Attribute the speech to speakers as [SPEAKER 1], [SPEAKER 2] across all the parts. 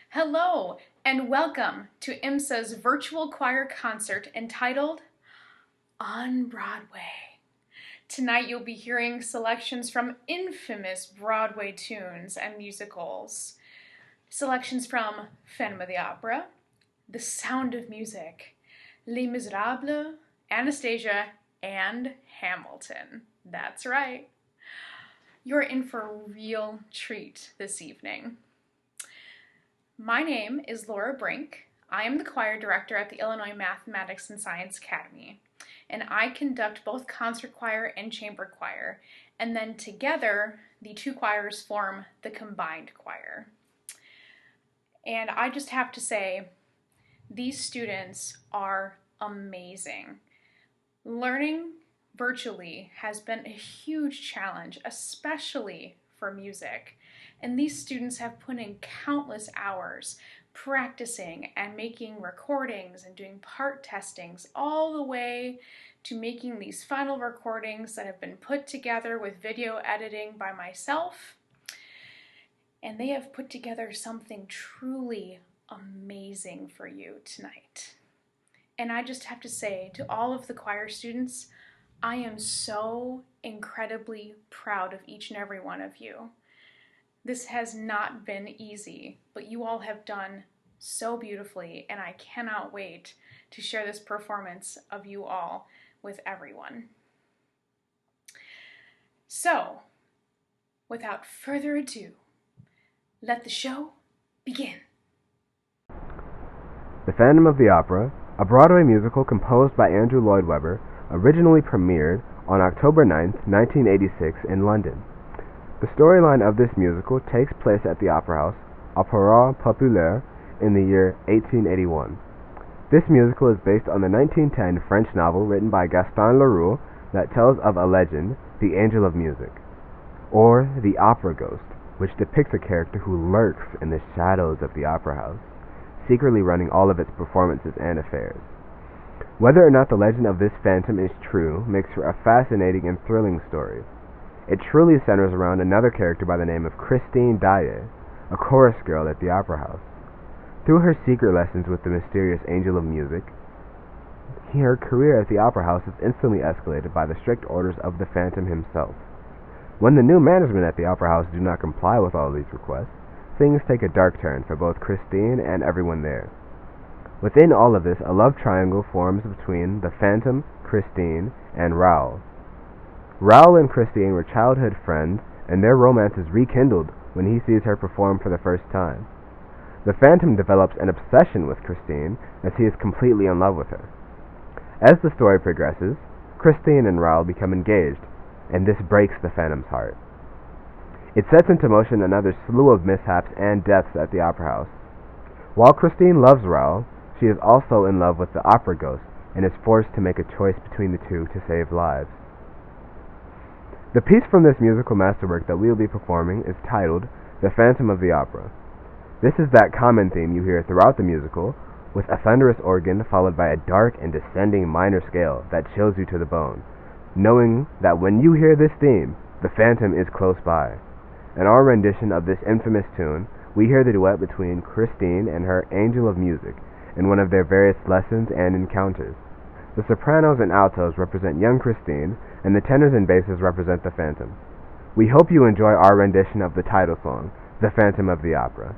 [SPEAKER 1] Hello, and welcome to IMSA's virtual choir concert entitled On Broadway. Tonight you'll be hearing selections from infamous Broadway tunes and musicals. Selections from Phantom of the Opera, The Sound of Music, Les Misérables, Anastasia, and Hamilton. That's right. You're in for a real treat this evening. My name is Laura Brink. I am the choir director at the Illinois Mathematics and Science Academy, and I conduct both concert choir and chamber choir, and then together the two choirs form the combined choir. And I just have to say, these students are amazing. Learning virtually has been a huge challenge, especially for music. And these students have put in countless hours practicing and making recordings and doing part testings all the way to making these final recordings that have been put together with video editing by myself. And they have put together something truly amazing for you tonight. And I just have to say to all of the choir students, I am so incredibly proud of each and every one of you. This has not been easy, but you all have done so beautifully, and I cannot wait to share this performance of you all with everyone. So, without further ado, let the show begin.
[SPEAKER 2] The Phantom of the Opera, a Broadway musical composed by Andrew Lloyd Webber, originally premiered on October 9, 1986 in London. The storyline of this musical takes place at the Opera House, Opéra Populaire, in the year 1881. This musical is based on the 1910 French novel written by Gaston Leroux that tells of a legend, the Angel of Music, or the Opera Ghost, which depicts a character who lurks in the shadows of the Opera House, secretly running all of its performances and affairs. Whether or not the legend of this phantom is true makes for a fascinating and thrilling story. It truly centers around another character by the name of Christine Daae, a chorus girl at the Opera House. Through her secret lessons with the mysterious Angel of Music, her career at the Opera House is instantly escalated by the strict orders of the Phantom himself. When the new management at the Opera House do not comply with all these requests, things take a dark turn for both Christine and everyone there. Within all of this, a love triangle forms between the Phantom, Christine, and Raoul. Raoul and Christine were childhood friends, and their romance is rekindled when he sees her perform for the first time. The Phantom develops an obsession with Christine as he is completely in love with her. As the story progresses, Christine and Raoul become engaged, and this breaks the Phantom's heart. It sets into motion another slew of mishaps and deaths at the Opera House. While Christine loves Raoul, she is also in love with the Opera Ghost and is forced to make a choice between the two to save lives. The piece from this musical masterwork that we will be performing is titled The Phantom of the Opera. This is that common theme you hear throughout the musical, with a thunderous organ followed by a dark and descending minor scale that chills you to the bone, knowing that when you hear this theme, the Phantom is close by. In our rendition of this infamous tune, we hear the duet between Christine and her Angel of Music in one of their various lessons and encounters. The sopranos and altos represent young Christine, and the tenors and basses represent the Phantom. We hope you enjoy our rendition of the title song, The Phantom of the Opera.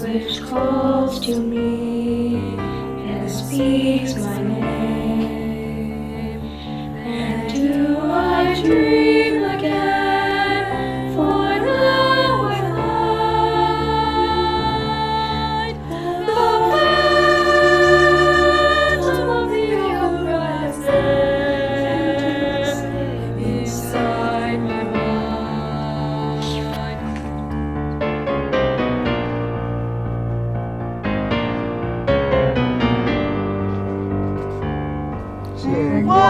[SPEAKER 3] Which calls to me and speaks my name, and do I dream again? For now I find the phantom of the opera inside my mind.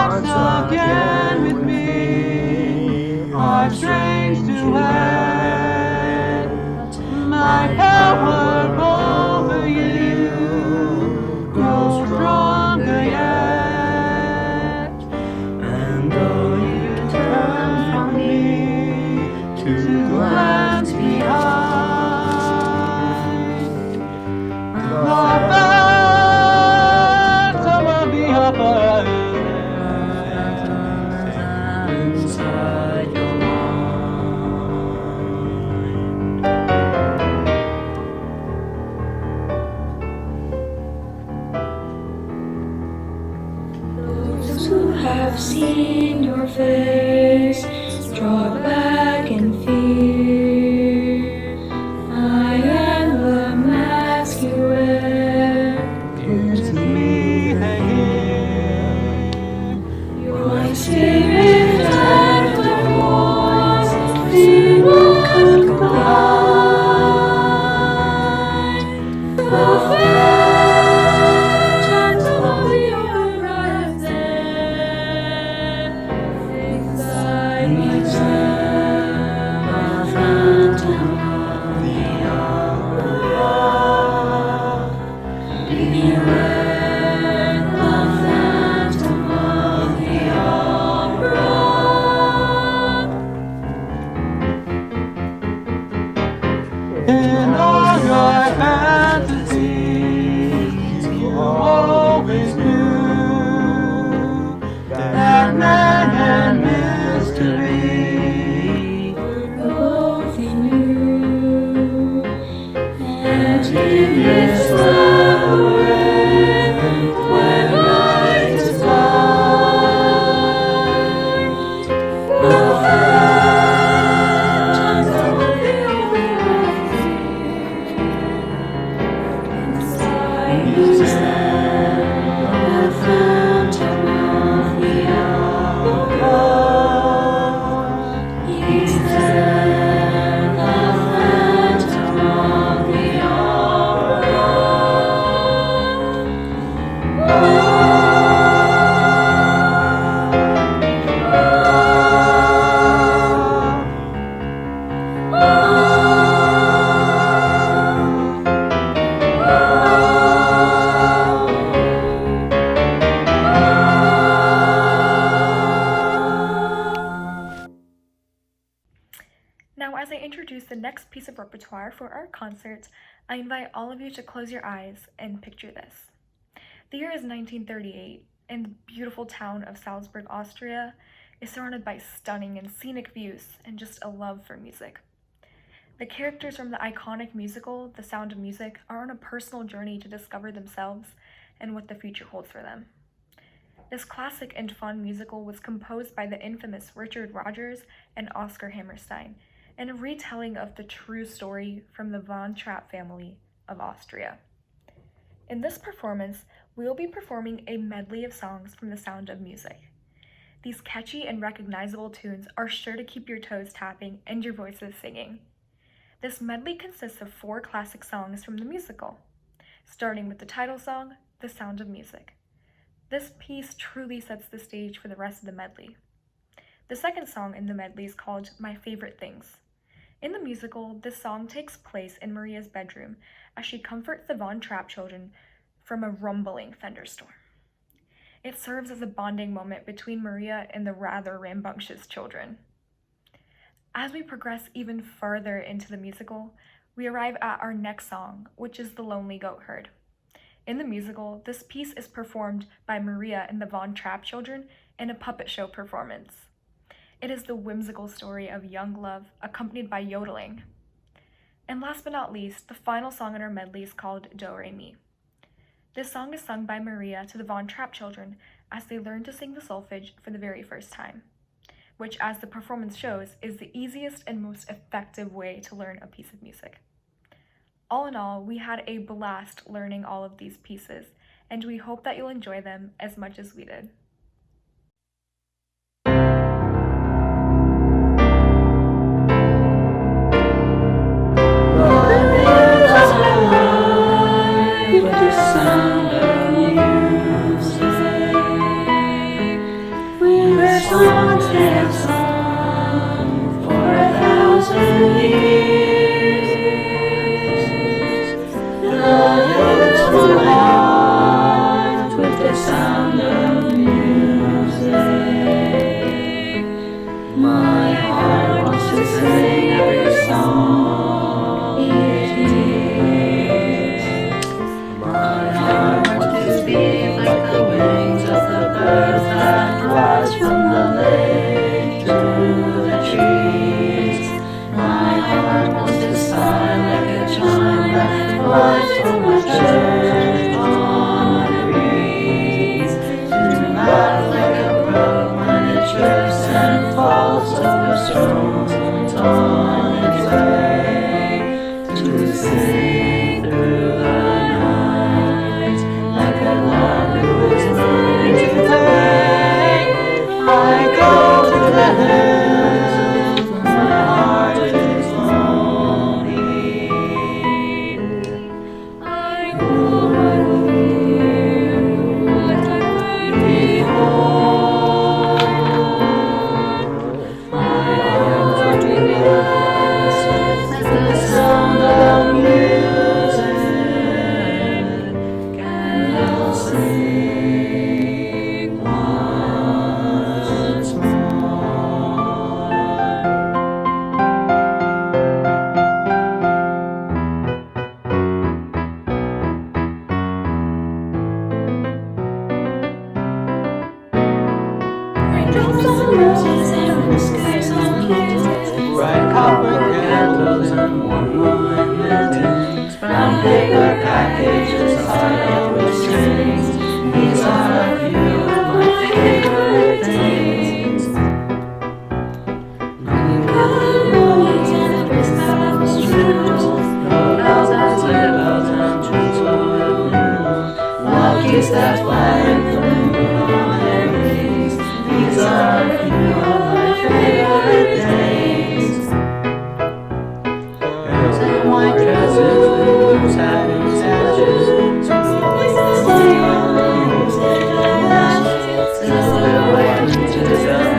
[SPEAKER 4] once again with me, are strange to let my power over you grow stronger yet. And though you turn from me to glance behind, the phantom of the upper air inside your mind.
[SPEAKER 3] Those who have seen your face draw back in fear. I am the mask you wear.
[SPEAKER 4] It's me hanging.
[SPEAKER 3] Your spirit afterwards, fear will combine. The phantoms of the horizon, inside me stand, the phantom of the hour. Beware the phantom of the opera.
[SPEAKER 4] In all your fantasies, you always knew that man and mystery
[SPEAKER 3] Both in you, and in this labyrinth, when night is light, the phantoms of the horizon, inside you stand, the phantom of the opera. You stand, the phantom of the opera.
[SPEAKER 1] Now, as I introduce the next piece of repertoire for our concert, I invite all of you to close your eyes and picture this. The year is 1938, and the beautiful town of Salzburg, Austria, is surrounded by stunning and scenic views and just a love for music. The characters from the iconic musical, The Sound of Music, are on a personal journey to discover themselves and what the future holds for them. This classic and fun musical was composed by the infamous Richard Rodgers and Oscar Hammerstein, and a retelling of the true story from the Von Trapp family of Austria. In this performance, we will be performing a medley of songs from The Sound of Music. These catchy and recognizable tunes are sure to keep your toes tapping and your voices singing. This medley consists of 4 classic songs from the musical, starting with the title song, The Sound of Music. This piece truly sets the stage for the rest of the medley. The second song in the medley is called My Favorite Things. In the musical, this song takes place in Maria's bedroom as she comforts the Von Trapp children from a rumbling thunderstorm. It serves as a bonding moment between Maria and the rather rambunctious children. As we progress even further into the musical, we arrive at our next song, which is The Lonely Goatherd. In the musical, this piece is performed by Maria and the Von Trapp children in a puppet show performance. It is the whimsical story of young love accompanied by yodeling. And last but not least, the final song in our medley is called Do Re Mi. This song is sung by Maria to the Von Trapp children as they learn to sing the solfege for the very first time, which, as the performance shows, is the easiest and most effective way to learn a piece of music. All in all, we had a blast learning all of these pieces, and we hope that you'll enjoy them as much as we did.
[SPEAKER 3] With the sound of music, Drops on roses and whiskers on kids.
[SPEAKER 4] Bright copper candles and warm woolen mittens. Brown paper packages tied up with strings. These are a few of my favorite things. Cannonballs and Christmas trees. Bells and sleigh bells and tinsel balloons. Wild geese that fly with the moon on their wings. These are a few of my favorite things. Girls in white dresses with blue satin sashes. Sitting on the homestead and lashes. Silver white breeches and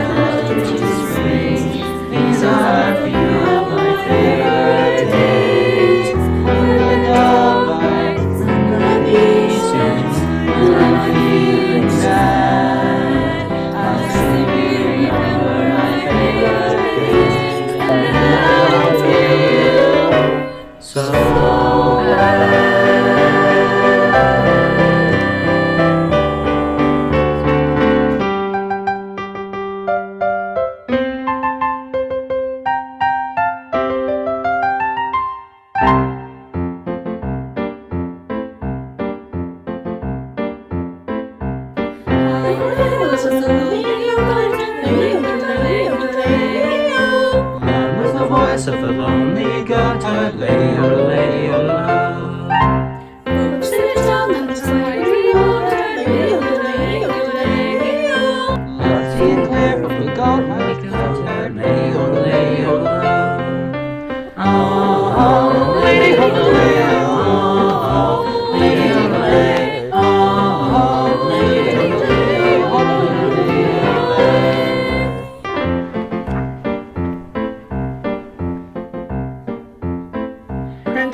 [SPEAKER 4] peachy springs. These are a few of my favorite days. When the dog bites and the bee sings, when I'm feeling sad, I simply remember my favorite things, and then I feel so bad. Mine was the voice of the lonely goat-herd lady, oh lady, oh Lofty and clear from the goat-herd lady, oh lady, oh oh lady, oh lady, oh lady, oh lady, oh lady, oh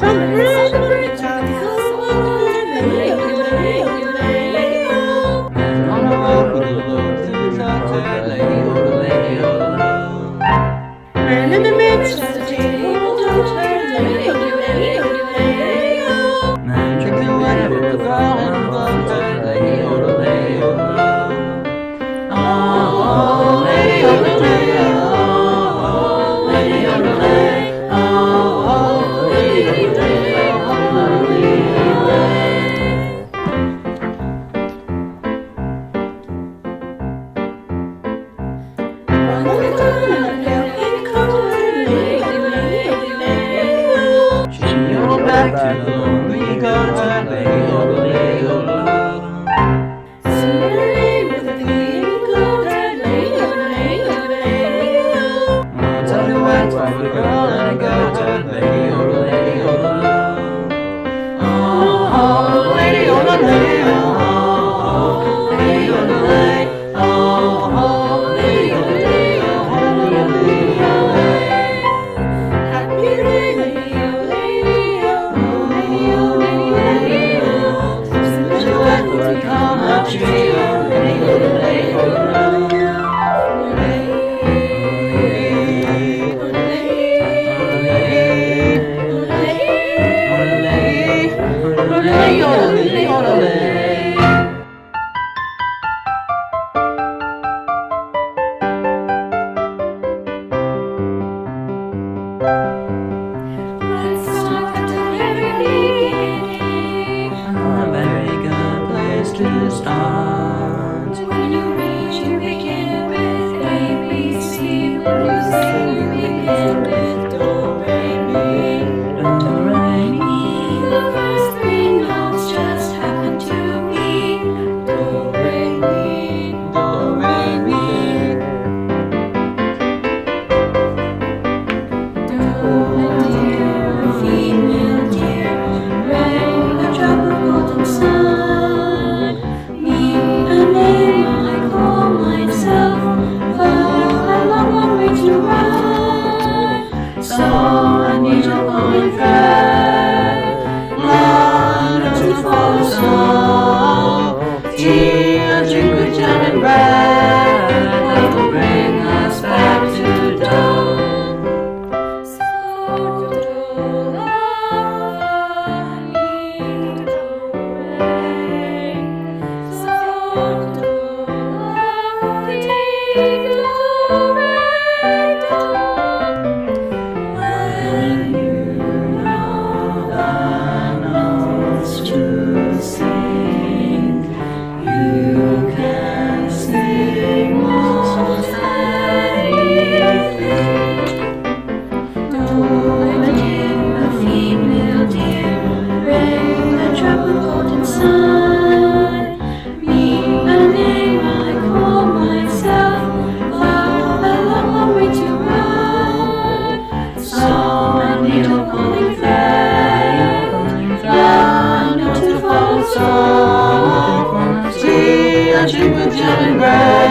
[SPEAKER 4] Sing with jolly bread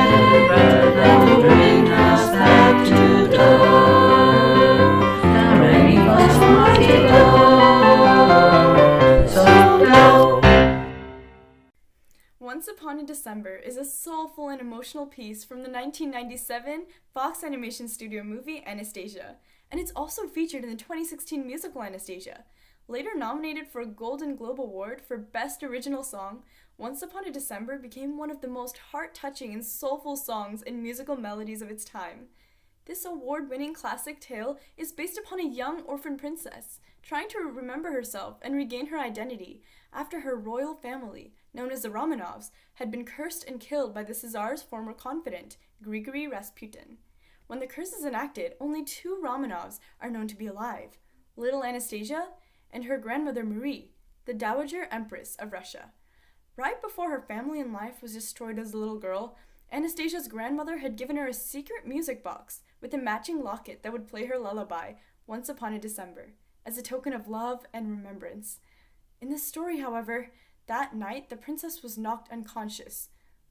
[SPEAKER 4] that will bring us back to dawn. And rainy frost mighty low, so low.
[SPEAKER 5] Once Upon a December is a soulful and emotional piece from the 1997 Fox Animation Studio movie Anastasia, and it's also featured in the 2016 musical Anastasia. Later nominated for a Golden Globe Award for Best Original Song, Once Upon a December became one of the most heart-touching and soulful songs and musical melodies of its time. This award-winning classic tale is based upon a young orphan princess trying to remember herself and regain her identity after her royal family, known as the Romanovs, had been cursed and killed by the Tsar's former confidant, Grigory Rasputin. When the curse is enacted, only 2 Romanovs are known to be alive, little Anastasia and her grandmother Marie, the Dowager Empress of Russia. Right before her family and life was destroyed as a little girl, Anastasia's grandmother had given her a secret music box with a matching locket that would play her lullaby, Once Upon a December, as a token of love and remembrance. In the story, however, that night the princess was knocked unconscious,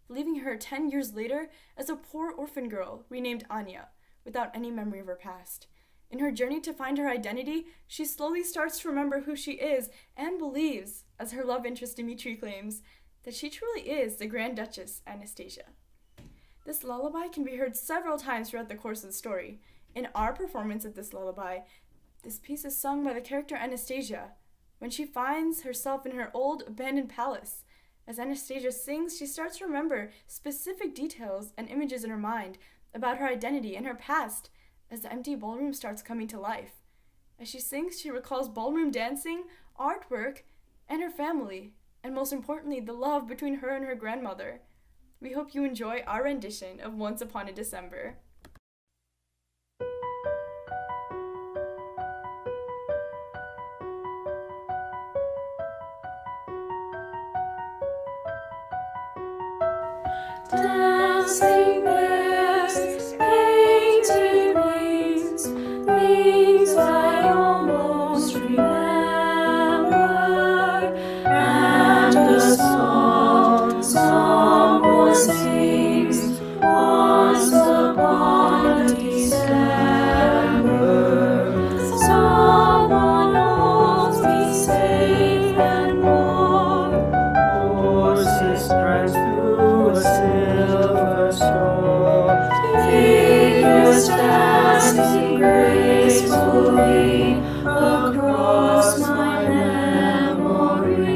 [SPEAKER 5] leaving her 10 years later as a poor orphan girl renamed Anya, without any memory of her past. In her journey to find her identity, she slowly starts to remember who she is and believes, as her love interest Dmitri claims, that she truly is the Grand Duchess Anastasia. This lullaby can be heard several times throughout the course of the story. In our performance of this lullaby, this piece is sung by the character Anastasia when she finds herself in her old abandoned palace. As Anastasia sings, she starts to remember specific details and images in her mind about her identity and her past as the empty ballroom starts coming to life. As she sings, she recalls ballroom dancing, artwork, and her family, and most importantly, the love between her and her grandmother. We hope you enjoy our rendition of Once Upon a December.
[SPEAKER 3] Dancing bears, painted wings, wings I almost remember, and the song someone sings once upon a December. Someone holds me safe and warm.
[SPEAKER 4] Horses prance through a silver storm.
[SPEAKER 3] Figures dancing gracefully across my memory.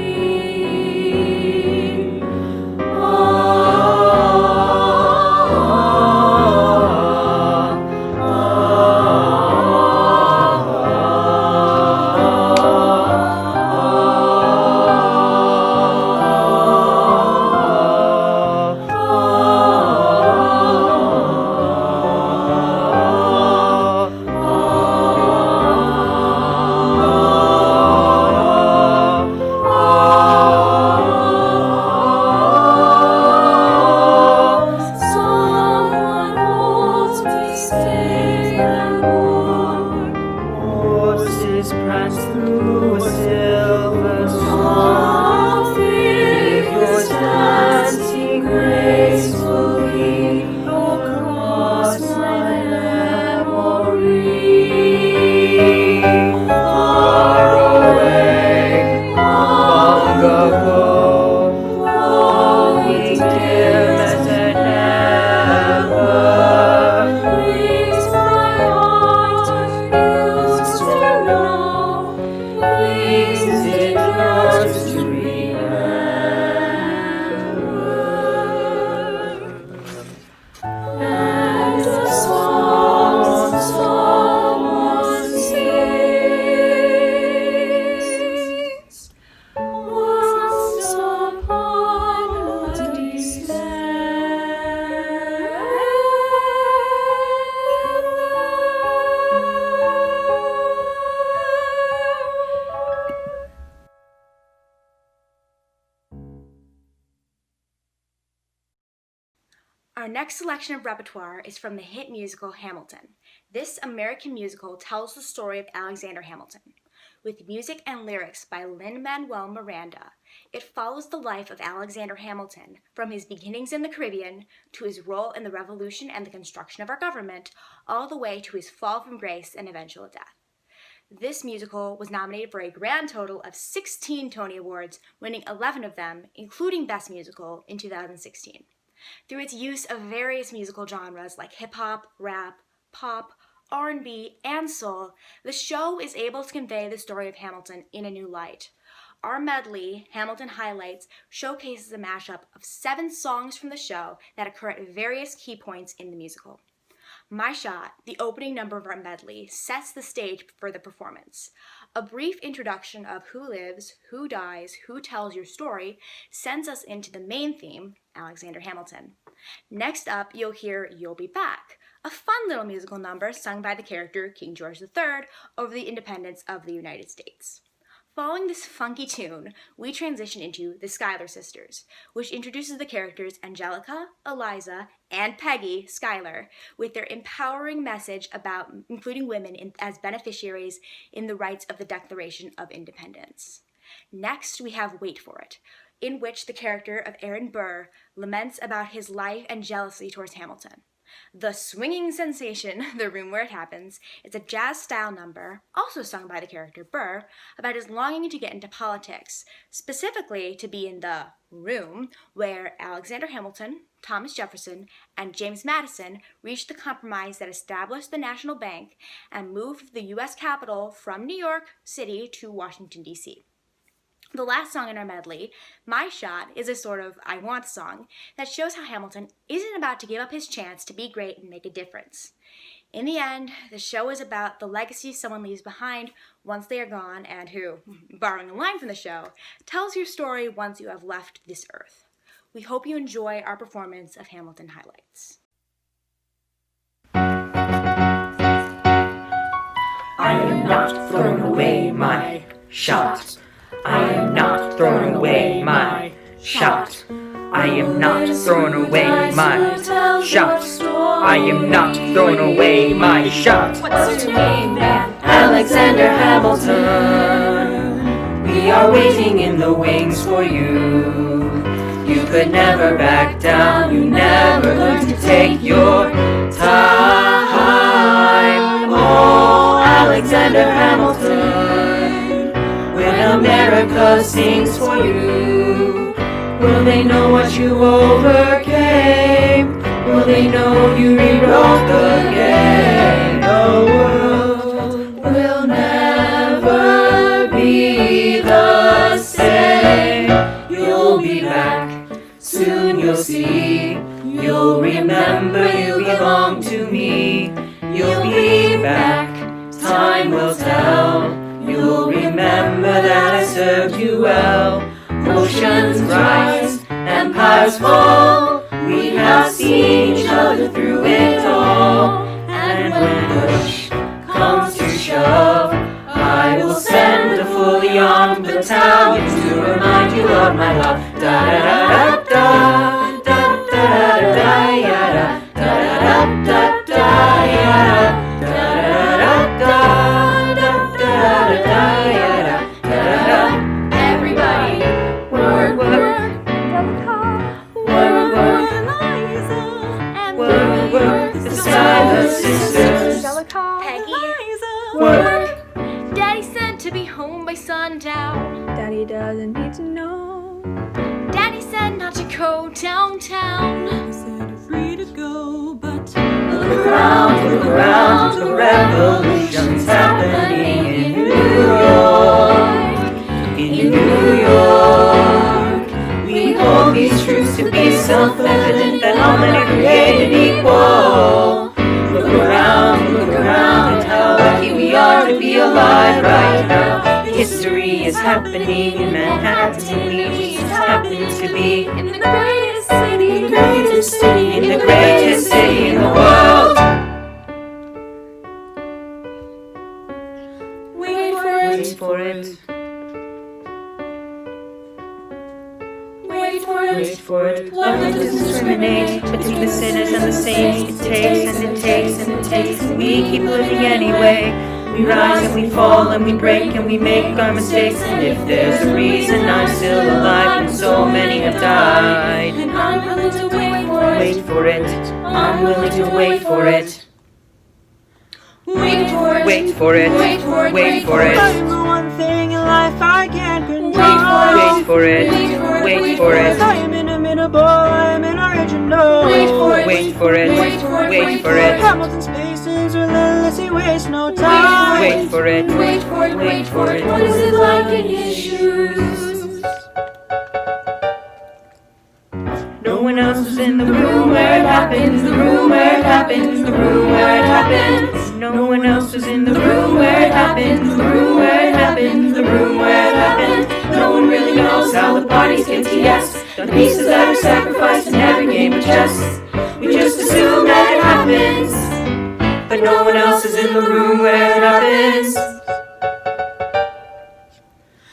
[SPEAKER 3] Someone holds me safe and warm.
[SPEAKER 4] Horses prance through a silver storm.
[SPEAKER 3] All figures dancing gracefully across my memory. Far away, long ago, glowing dim as an ember, brings my heart used to know, brings it just to remember. And the song someone sings once upon a December.
[SPEAKER 6] Our next selection of repertoire is from the hit musical Hamilton. This American musical tells the story of Alexander Hamilton. with music and lyrics by Lin-Manuel Miranda. It follows the life of Alexander Hamilton, from his beginnings in the Caribbean to his role in the Revolution and the construction of our government, all the way to his fall from grace and eventual death. This musical was nominated for a grand total of 16 Tony Awards, winning 11 of them, including Best Musical, in 2016. Through its use of various musical genres like hip-hop, rap, pop, R&B, and soul, the show is able to convey the story of Hamilton in a new light. Our medley, Hamilton Highlights, showcases a mashup of 7 songs from the show that occur at various key points in the musical. My Shot, the opening number of our medley, sets the stage for the performance. A brief introduction of who lives, who dies, who tells your story, sends us into the main theme, Alexander Hamilton. Next up, you'll hear You'll Be Back, a fun little musical number sung by the character King George III over the independence of the United States. Following this funky tune, we transition into The Schuyler Sisters, which introduces the characters Angelica, Eliza, and Peggy Schuyler, with their empowering message about including women as beneficiaries in the rights of the Declaration of Independence. Next, we have Wait For It, in which the character of Aaron Burr laments about his life and jealousy towards Hamilton. The swinging sensation, The Room Where It Happens, is a jazz-style number, also sung by the character Burr, about his longing to get into politics, specifically to be in the room where Alexander Hamilton, Thomas Jefferson, and James Madison reached the compromise that established the National Bank and moved the U.S. Capitol from New York City to Washington, D.C. The last song in our medley, My Shot, is a sort of I Want song that shows how Hamilton isn't about to give up his chance to be great and make a difference. In the end, the show is about the legacy someone leaves behind once they are gone and who, borrowing a line from the show, tells your story once you have left this earth. We hope you enjoy our performance of Hamilton Highlights.
[SPEAKER 4] I am not throwing away my shot. I am not throwing away my shot. I am not throwing away my shot. I am not throwing away my shot.
[SPEAKER 3] What's your name, man?
[SPEAKER 4] Alexander Hamilton. We are waiting in the wings for you. You could never back down. You never learned to take your time. Oh, Alexander Hamilton. When America sings for you, will they know what you overcame? Will they know you rewrote the game? The world will never be the same. You'll be back, soon you'll see. You'll remember you belong to me. You'll be back, time will tell. You'll remember that I served you well. Oceans rise, empires fall. We have seen each other through it all. And when push comes to shove, I will send a fully armed battalion to remind you of my love. Da da da da da da da da da da da da
[SPEAKER 3] Everybody, work, work.
[SPEAKER 4] Work, the Schuyler Sisters.
[SPEAKER 6] Peggy,
[SPEAKER 4] Work.
[SPEAKER 6] Daddy said to be home by sundown.
[SPEAKER 5] Daddy doesn't need to know.
[SPEAKER 6] Daddy said not to go downtown.
[SPEAKER 5] He said you're free to go, but
[SPEAKER 4] Look around, the revolution's happening in New York. In New York, we hold these truths to be self-evident that all men are created equal. Look around, and how lucky we are to be alive right now. History is happening in Manhattan. We just happen to be in the greatest city, in the greatest city in the world.
[SPEAKER 3] Wait for
[SPEAKER 4] Wait
[SPEAKER 3] it.
[SPEAKER 4] for it.
[SPEAKER 3] Wait for
[SPEAKER 4] Wait
[SPEAKER 3] it.
[SPEAKER 4] for it. Love that doesn't discriminate between the sinners and the saints. It takes and it takes and it takes. We keep living anyway. We rise and we fall and we break and we make our mistakes. And if there's a reason I'm still alive when so many have died,
[SPEAKER 3] And I'm willing to wait for it.
[SPEAKER 4] wait for it. I'm willing to wait for it.
[SPEAKER 3] Wait for it.
[SPEAKER 4] Wait for it.
[SPEAKER 3] Wait for it.
[SPEAKER 4] Wait for it.
[SPEAKER 7] I'm the one thing in life I can't control.
[SPEAKER 4] Wait for it. Wait for it.
[SPEAKER 7] I am inimitable, I am unoriginal.
[SPEAKER 3] Wait for it.
[SPEAKER 4] Wait for it. Wait for it.
[SPEAKER 7] Hamilton's pace is relentless, he wastes no time.
[SPEAKER 4] Wait for it.
[SPEAKER 3] Wait for it. Wait for it. What is it like in his shoes?
[SPEAKER 4] No one else is in the room where it happens. The room where it happens. The room where it happens. No one else is in the room where it happens. The room where it happens. The room where it happens. No one really knows how the parties get to yes. The pieces that are sacrificed in every game of chess. We just assume that it happens, but no one else is in the room where it happens.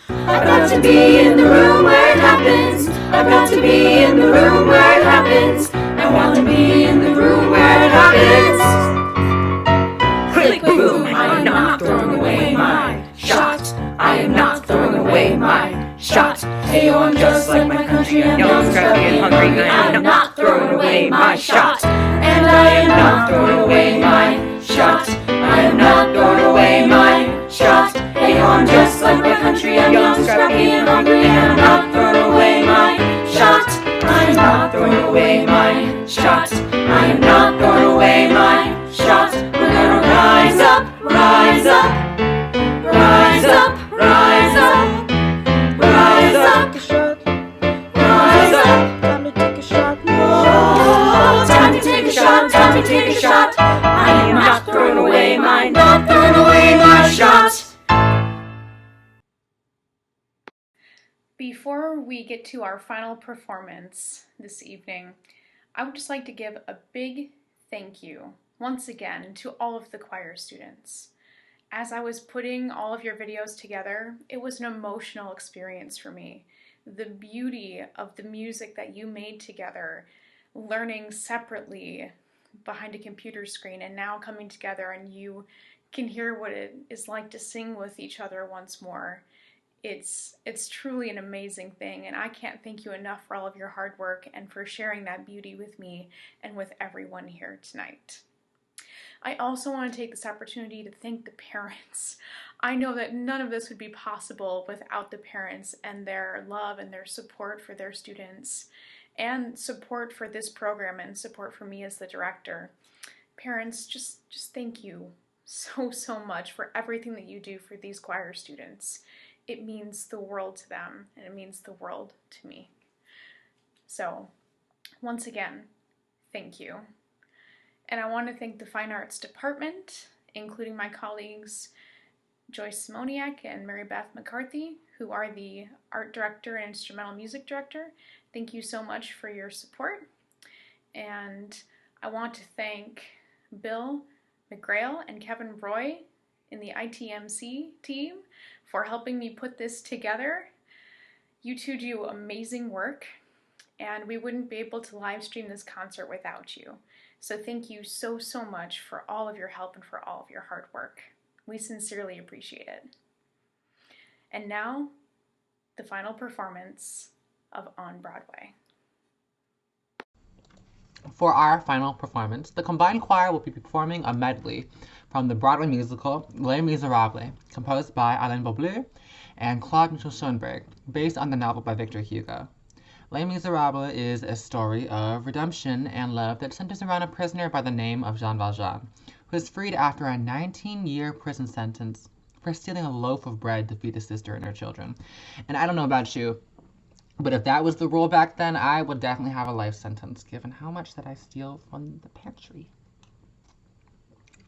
[SPEAKER 4] I've got to be in the room where it happens. I've got to be in the room where it happens. I want to be in the room where it happens. Click, boom, I am not throwing away my shot. I am not throwing away my shot. Hey, I'm just like my country, I'm young, scrappy, and hungry. I am not throwing away my shot. And I am not throwing away my shot. I am not throwing away my shot. Hey, I'm just like my country, I'm young, scrappy, and hungry. And I'm not throwing away my shot. I am not throwing away my shot. I am not throwing away my shot. We're gonna rise up, rise up, rise up, rise up, rise up,
[SPEAKER 7] Take a shot,
[SPEAKER 4] rise up.
[SPEAKER 7] time to take a shot.
[SPEAKER 4] Oh, time to take a shot, time to take a shot. I am not throwing away my, not throwing away my shot.
[SPEAKER 1] Before we get to our final performance this evening, I would just like to give a big thank you once again to all of the choir students. As I was putting all of your videos together, it was an emotional experience for me. The beauty of the music that you made together, learning separately behind a computer screen and now coming together and you can hear what it is like to sing with each other once more. It's truly an amazing thing, and I can't thank you enough for all of your hard work and for sharing that beauty with me and with everyone here tonight. I also want to take this opportunity to thank the parents. I know that none of this would be possible without the parents and their love and their support for their students and support for this program and support for me as the director. Parents, just thank you so much for everything that you do for these choir students. It means the world to them, and it means the world to me. So, once again, thank you. And I want to thank the Fine Arts Department, including my colleagues Joyce Simoniak and Mary Beth McCarthy, who are the art director and instrumental music director. Thank you so much for your support. And I want to thank Bill McGrail and Kevin Roy in the ITMC team for helping me put this together. You two do amazing work, and we wouldn't be able to live stream this concert without you. So thank you so much for all of your help and for all of your hard work. We sincerely appreciate it. And now, the final performance of On Broadway.
[SPEAKER 8] For our final performance, the combined choir will be performing a medley from the Broadway musical Les Misérables, composed by Alain Boublil and Claude Michel Schoenberg, based on the novel by Victor Hugo. Les Misérables is a story of redemption and love that centers around a prisoner by the name of Jean Valjean, who is freed after a 19-year prison sentence for stealing a loaf of bread to feed his sister and her children. And I don't know about you, but if that was the rule back then, I would definitely have a life sentence, given how much that I steal from the pantry.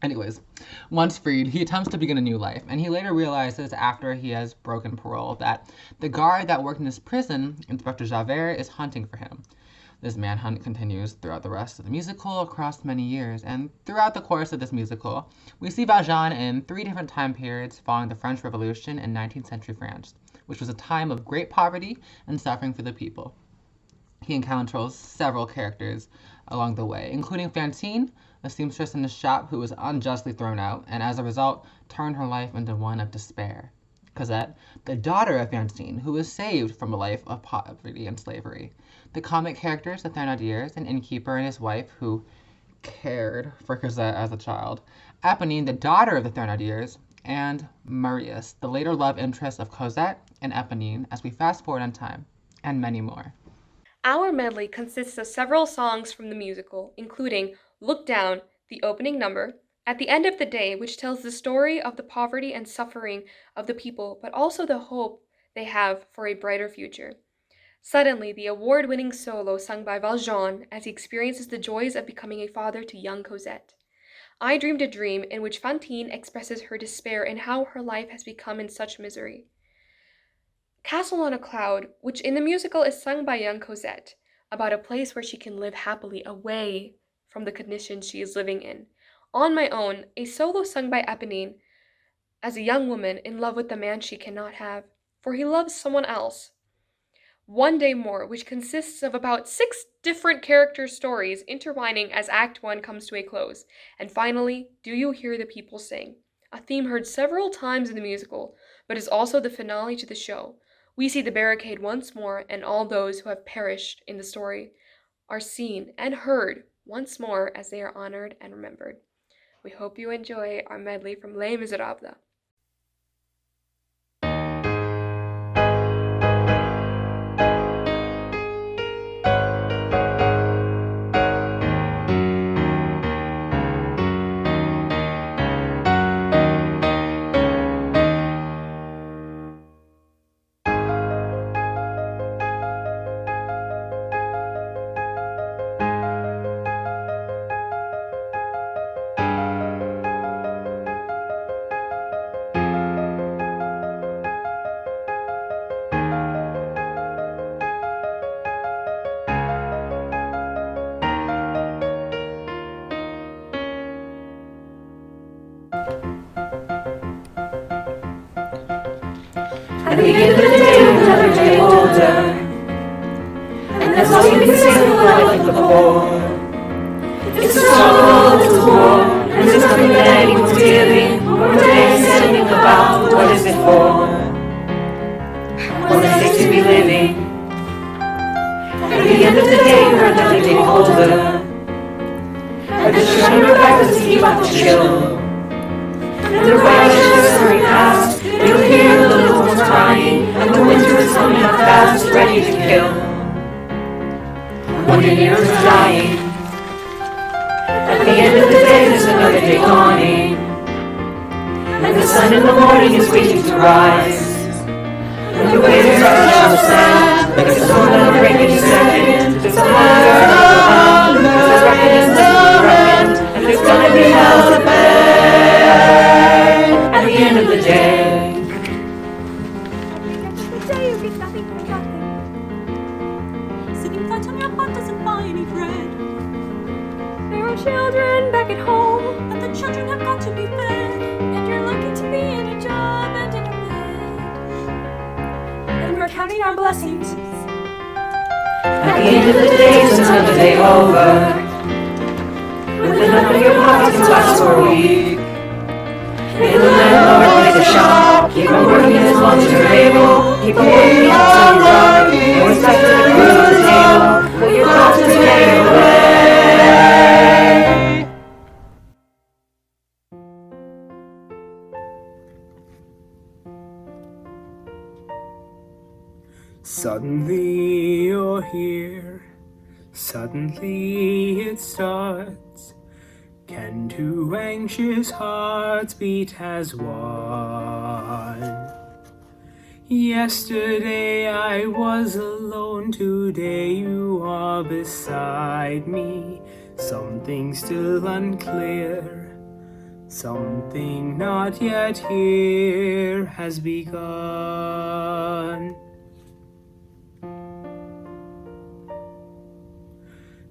[SPEAKER 8] Anyways, once freed, he attempts to begin a new life, and he later realizes after he has broken parole that the guard that worked in his prison, Inspector Javert, is hunting for him. This manhunt continues throughout the rest of the musical across many years, and throughout the course of this musical, we see Valjean in 3 different time periods following the French Revolution in 19th century France, which was a time of great poverty and suffering for the people. he encounters several characters along the way, including Fantine, a seamstress in the shop who was unjustly thrown out, and as a result, turned her life into one of despair. Cosette, the daughter of Fantine, who was saved from a life of poverty and slavery. The comic characters, the Thénardiers, an innkeeper and his wife who cared for Cosette as a child. Éponine, the daughter of the Thénardiers, and Marius, the later love interest of Cosette and Éponine as we fast forward in time, and many more.
[SPEAKER 9] Our medley consists of several songs from the musical, including Look Down, the opening number, At the End of the Day, which tells the story of the poverty and suffering of the people, but also the hope they have for a brighter future. Suddenly, the award-winning solo sung by Valjean as he experiences the joys of becoming a father to young Cosette. I Dreamed a Dream, in which Fantine expresses her despair and how her life has become in such misery. Castle on a Cloud, which in the musical is sung by young Cosette, about a place where she can live happily away from the conditions she is living in. On My Own, a solo sung by Éponine as a young woman in love with the man she cannot have, for he loves someone else. One Day More, which consists of about 6 different character stories intertwining as Act 1 comes to a close. And finally, Do You Hear the People Sing, a theme heard several times in the musical, but is also the finale to the show. We see the barricade once more, and all those who have perished in the story are seen and heard once more as they are honored and remembered. We hope you enjoy our medley from Les Misérables.
[SPEAKER 3] At the end of the day, another day older, and that's all you can say of a life like before. It's a struggle, it's a war, and there's nothing that anyone's giving or days anything about what is it for. What does it take to be living? At the end of the day, you're another day older, and the sun in your back doesn't keep up the chill. And the righteous hurry past, you'll hear the little ones crying, and the winter is coming up fast, ready to kill. When your neighbors are dying, at the end of the day there's another day dawning, and the sun in the morning is waiting to rise. And the waiters are shall stand, because there's another breaking second, there's a hunger, there's reckoning to reckon, and there's gonna be hell to pay. At the end of the day,
[SPEAKER 10] you get nothing for nothing. Sitting flat on your butt doesn't buy any bread. There are children back at home, but the children have got to be fed. And you're lucky to be in a job and in a bed. And we're counting our blessings.
[SPEAKER 3] at the end of the day, it's another day over. With enough in your pocket to last for a week. May the landlord make a shop, keep on working as long as you're able. Keep on working until you're done. No respect to the crew at the table, but you'll have to stay away.
[SPEAKER 11] Suddenly you're here, suddenly it starts. Can two anxious hearts beat as one? Yesterday I was alone, today you are beside me. Something still unclear, something not yet here has begun.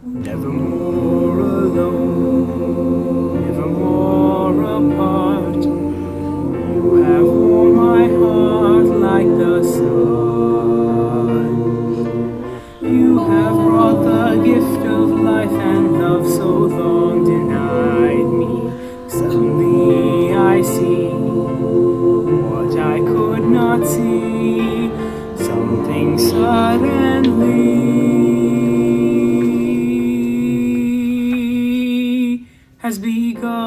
[SPEAKER 11] Nevermore alone, nevermore apart. You have warmed my heart like the sun. You have so long denied me. Suddenly I see what I could not see. Something suddenly has begun.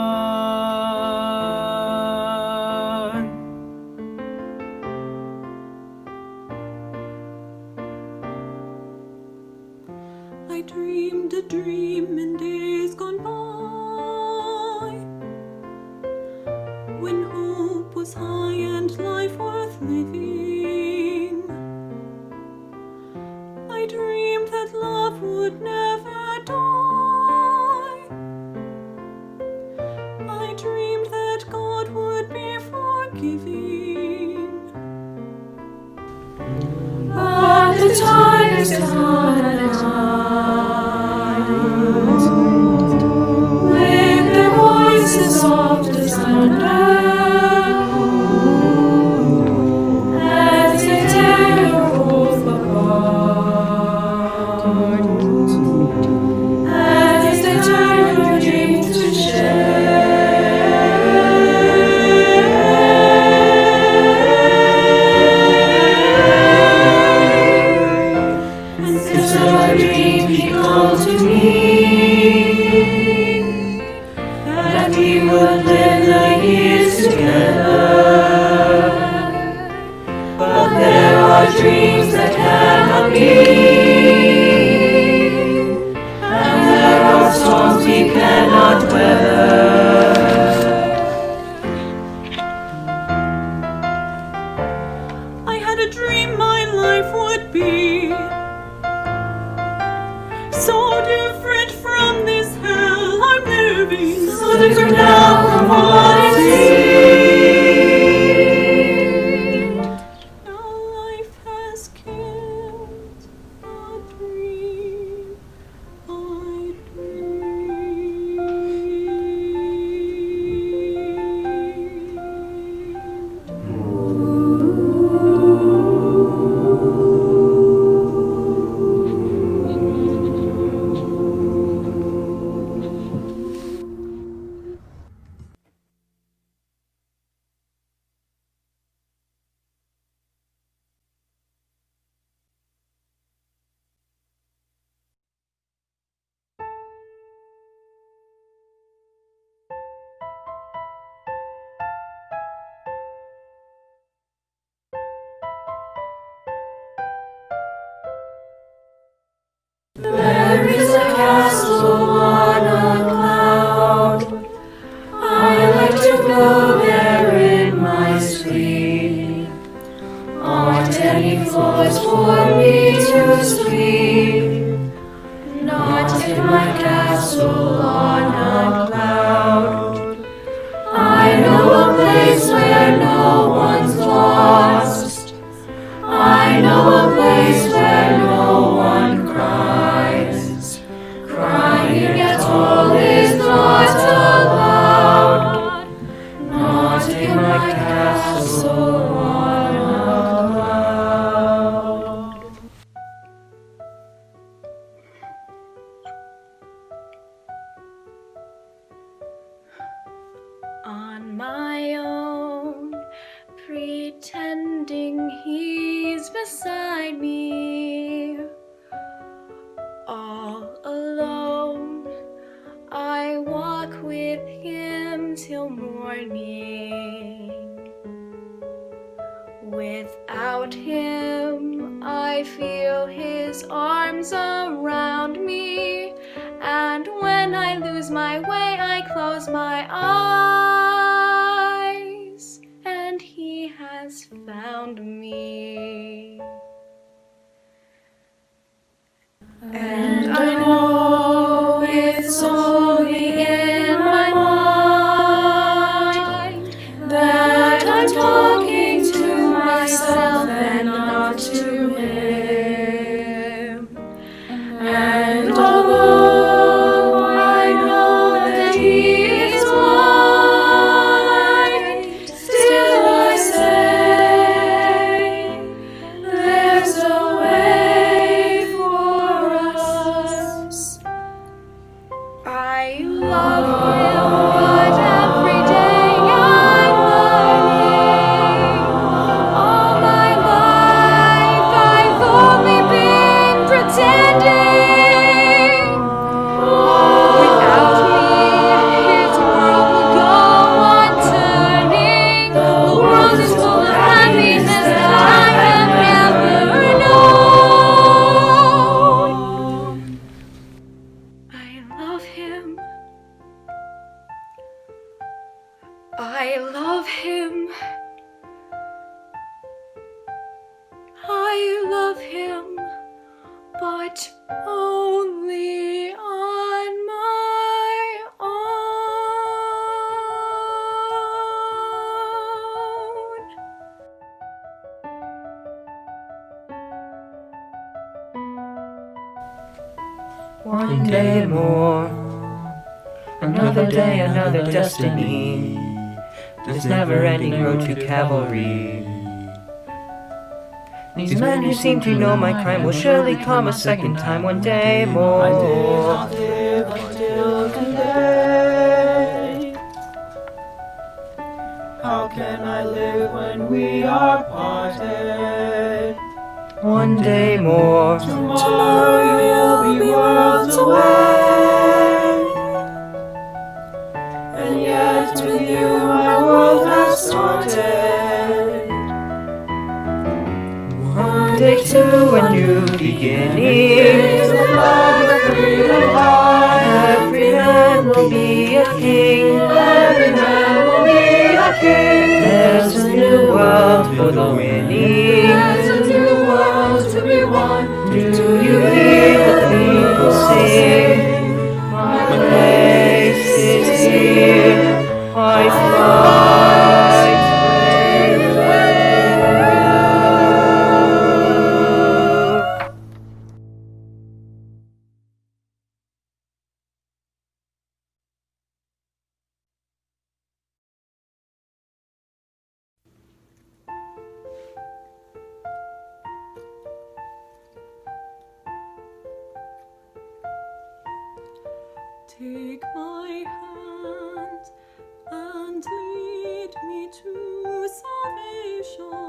[SPEAKER 10] I dreamed a dream in days gone by, when hope was high and life worth living. I dreamed that love would never die. I dreamed that God would be forgiving.
[SPEAKER 3] But the time is gone with their voices soft as thunder, as they tear your hope apart, as they turn your dreams to dreams that cannot be, and there are storms we cannot weather.
[SPEAKER 10] I had a dream my life would be so different from this hell I'm living,
[SPEAKER 3] So different now from what it seemed. There is a castle on a cloud. I like to go there in my sleep. On any floors for me to sleep. Not in my castle on a cloud. I know a place where no one's lost. I know a place where no one cries. Crying at all is not allowed. Not in my castle on a cloud.
[SPEAKER 6] On my own, pretending he's beside me. All alone, I walk with him till morning. Without him, I feel his arms around me. And when I lose my way, I close my eyes, and he has found me. And I know it's only in my mind that I'm talking to myself and not to him. And although I know that he is white, still I say there's a way for us.
[SPEAKER 1] I love him, but every day I'm learning. All my life I've only been pretending. Without me, his world will go on turning. The world is full of happiness that I have never known. I love him. I love him. I love him, but only on my own.
[SPEAKER 7] One day more, another day, another destiny. This never-ending road to cavalry. These men who seem to know my crime will surely come a second time one day more. I did not live until today. How can I live when we are parted? One day more. Tomorrow you'll be worlds away. And yet with you my world has started. One day to a new beginning. Every man will be a king. Every man will be a king. There's a new world for the winning. There's a new world to be won. Do you hear the people sing? My place is here. I fight with you.
[SPEAKER 10] Take my hand and lead me to salvation.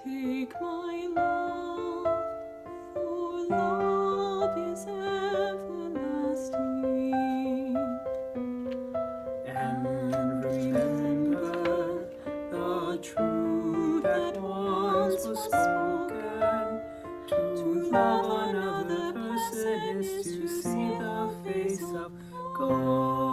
[SPEAKER 10] Take my love, for love is everlasting.
[SPEAKER 7] And remember the truth that once was spoken. To love another person is to see the face of God.